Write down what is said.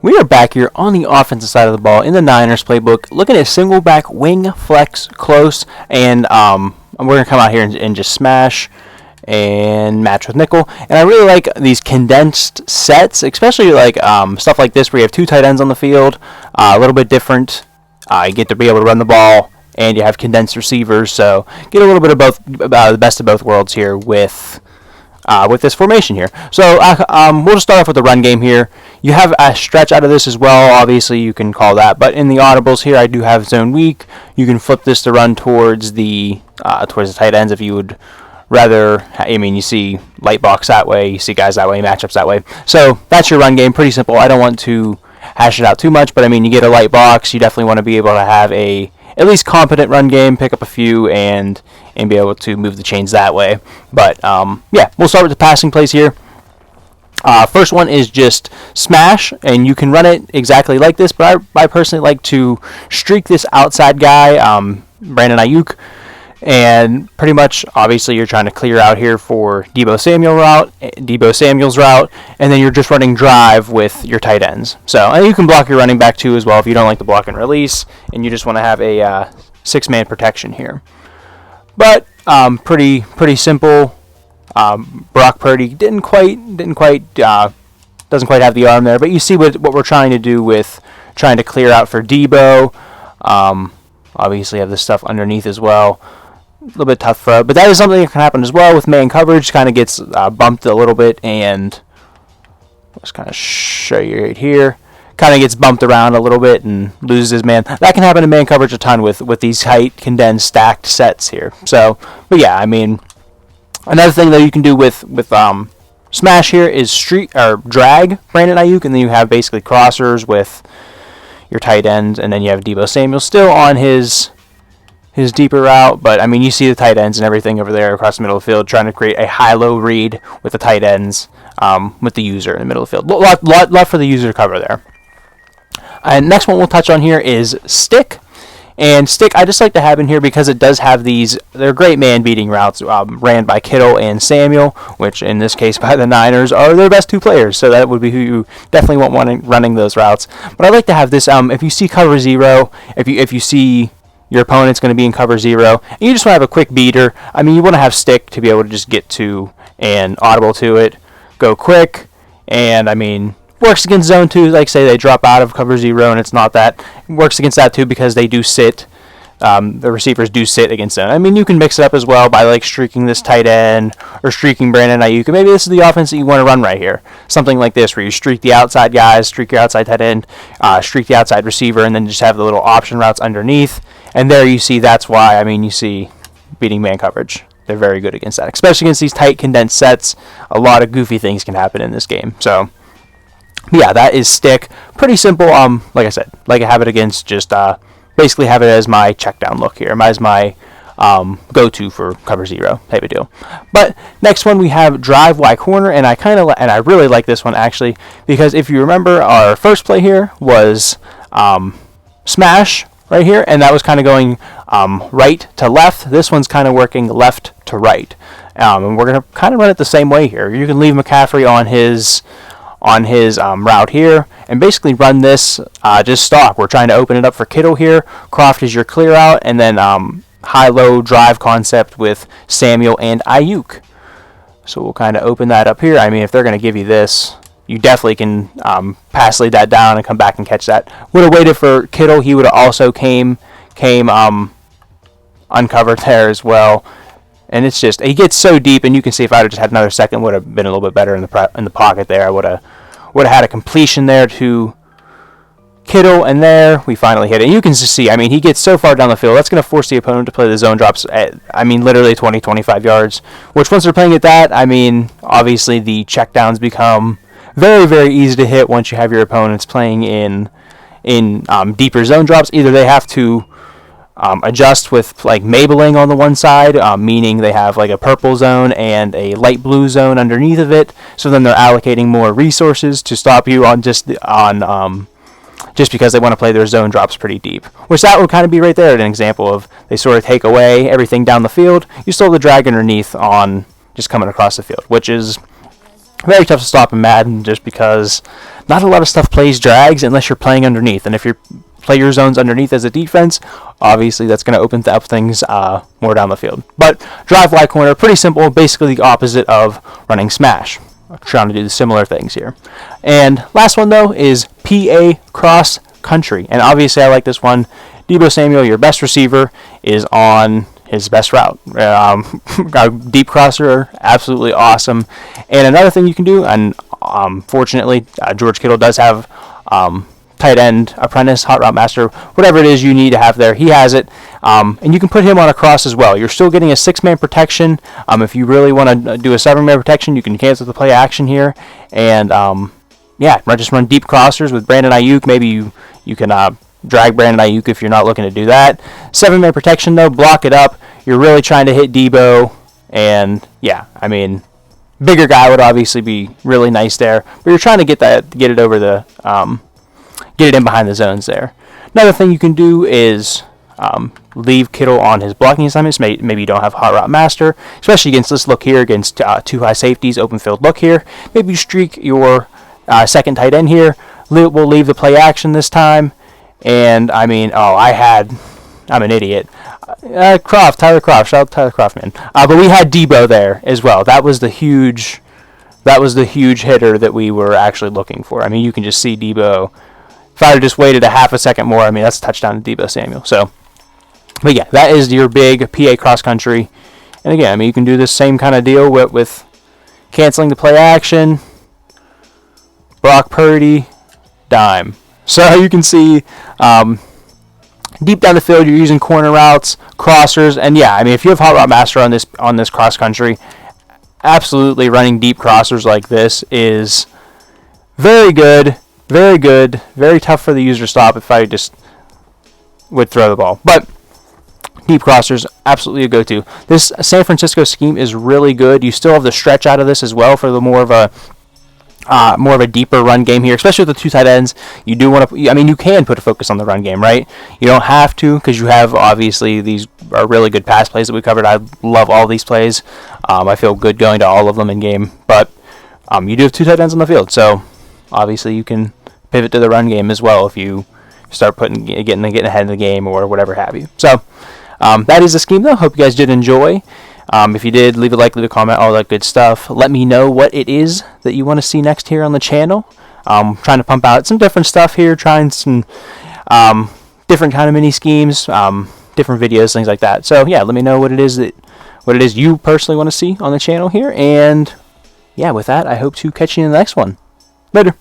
We are back here on the offensive side of the ball in the Niners playbook, looking at single back, wing, flex, close, and we're going to come out here and just smash and match with nickel. And I really like these condensed sets, especially like stuff like this where you have two tight ends on the field, a little bit different. You get to be able to run the ball, and you have condensed receivers, so get a little bit of both, the best of both worlds here with this formation here. So we'll just start off with the run game here. You have a stretch out of this as well, obviously you can call that, but in the audibles here I do have zone weak. You can flip this to run towards the tight ends if you would rather. I mean, you see light box that way, you see guys that way, matchups that way. So that's your run game, pretty simple. I don't want to hash it out too much, but I mean, you get a light box, you definitely want to be able to have a at least competent run game, pick up a few, and be able to move the chains that way. But yeah, we'll start with the passing plays here. First one is just smash, and you can run it exactly like this, but I personally like to streak this outside guy, Brandon Ayuk, and pretty much, obviously, you're trying to clear out here for Deebo Samuel's route, and then you're just running drive with your tight ends. So, and you can block your running back too as well if you don't like the block and release, and you just want to have a six-man protection here. But pretty simple. Brock Purdy doesn't quite have the arm there, but you see what we're trying to do with trying to clear out for Deebo. Obviously have this stuff underneath as well. A little bit tough but that is something that can happen as well with man coverage. Kind of gets bumped a little bit, and let's kind of show you right here. Kind of gets bumped around a little bit and loses his man. That can happen in man coverage a ton with these tight, condensed, stacked sets here. So, but yeah, I mean, another thing that you can do with smash here is drag Brandon Ayuk, and then you have basically crossers with your tight ends, and then you have Deebo Samuel still on his deeper route. But I mean, you see the tight ends and everything over there across the middle of the field, trying to create a high-low read with the tight ends, with the user in the middle of the field. Lot for the user to cover there. And next one we'll touch on here is stick. And stick, I just like to have in here because it does have they're great man-beating routes ran by Kittle and Samuel, which in this case by the Niners are their best two players. So that would be who you definitely want running those routes. But I like to have this, if you see cover zero, if you see your opponent's going to be in cover zero, and you just want to have a quick beater, I mean, you want to have stick to be able to just get to and audible to it, go quick, and I mean, works against zone 2, like say they drop out of cover 0 and it's not that. It works against that too because they do sit. The receivers do sit against zone. I mean, you can mix it up as well by like streaking this tight end or streaking Brandon Ayuk. Maybe this is the offense that you want to run right here. Something like this where you streak the outside guys, streak your outside tight end, streak the outside receiver, and then just have the little option routes underneath. And there you see that's why, I mean, you see beating man coverage. They're very good against that. Especially against these tight condensed sets. A lot of goofy things can happen in this game. So yeah, that is stick. Pretty simple. Like I said, like I have it against, just basically have it as my check down look here, as my go-to for cover 0 type of deal. But next one we have drive Y corner, and I really like this one actually because if you remember, our first play here was smash right here, and that was kind of going right to left. This one's kind of working left to right, and we're gonna kind of run it the same way here. You can leave McCaffrey on his route here and basically run this just stop. We're trying to open it up for Kittle here. Croft is your clear out, and then high-low drive concept with Samuel and Ayuk. So we'll kind of open that up here. I mean, if they're going to give you this, you definitely can pass lead that down and come back and catch that. Would have waited for Kittle. He would have also came uncovered there as well. And it's just, he gets so deep, and you can see if I would have just had another second, would have been a little bit better in the pocket there. I would have had a completion there to Kittle, and there we finally hit it. And you can just see, I mean, he gets so far down the field, that's going to force the opponent to play the zone drops at, I mean, literally 20, 25 yards. Which once they're playing at that, I mean, obviously the checkdowns become very, very easy to hit once you have your opponents playing in deeper zone drops. Either they have to adjust with like Mabeling on the one side, meaning they have like a purple zone and a light blue zone underneath of it. So then they're allocating more resources to stop you just because they want to play their zone drops pretty deep. Which that would kind of be right there an example of they sort of take away everything down the field. You still have the drag underneath on just coming across the field, which is Very tough to stop in Madden just because not a lot of stuff plays drags unless you're playing underneath. And if you play your zones underneath as a defense, obviously that's going to open up things more down the field. But drive wide corner, pretty simple, basically the opposite of running smash. I'm trying to do the similar things here. And last one, though, is PA cross country. And obviously I like this one. Deebo Samuel, your best receiver, is on his best route. Deep crosser, absolutely awesome. And another thing you can do, and fortunately, George Kittle does have tight end, apprentice, hot route master, whatever it is you need to have there, he has it. And you can put him on a cross as well. You're still getting a 6-man protection. If you really want to do a 7-man protection, you can cancel the play action here. And yeah, just run deep crossers with Brandon Ayuk. Maybe you can drag Brandon Ayuk if you're not looking to do that. 7-man protection, though, block it up. You're really trying to hit Deebo. And yeah, I mean, bigger guy would obviously be really nice there. But you're trying to get it over the, get it in behind the zones there. Another thing you can do is leave Kittle on his blocking assignments. Maybe you don't have hot route master, especially against this look here, against 2 high safeties, open field look here. Maybe you streak your second tight end here. We'll leave the play action this time. And I mean, I'm an idiot. Tyler Croft, shout out to Tyler Croft, man. But we had Deebo there as well. That was the huge hitter that we were actually looking for. I mean, you can just see Deebo. If I had just waited a half a second more, I mean, that's a touchdown to Deebo Samuel. So, but yeah, that is your big PA cross country. And again, I mean, you can do this same kind of deal with canceling the play action. Brock Purdy, dime. So you can see deep down the field, you're using corner routes, crossers, and yeah, I mean, if you have hot route master on this cross country, absolutely running deep crossers like this is very good, very good, very tough for the user to stop if I just would throw the ball. But deep crossers, absolutely a go-to. This San Francisco scheme is really good. You still have the stretch out of this as well for the more of a deeper run game here, especially with the 2 tight ends. You do want to, I mean, you can put a focus on the run game, right? You don't have to, because you have, obviously, these are really good pass plays that we covered. I love all these plays. I feel good going to all of them in game, but you do have 2 tight ends on the field, so obviously you can pivot to the run game as well if you start getting ahead of the game or whatever have you. So that is the scheme, though. Hope you guys did enjoy. If you did, leave a like, leave a comment, all that good stuff. Let me know what it is that you want to see next here on the channel. Trying to pump out some different stuff here, trying some different kind of mini schemes, different videos, things like that. So yeah, let me know what it is you personally want to see on the channel here. And yeah, with that, I hope to catch you in the next one. Later.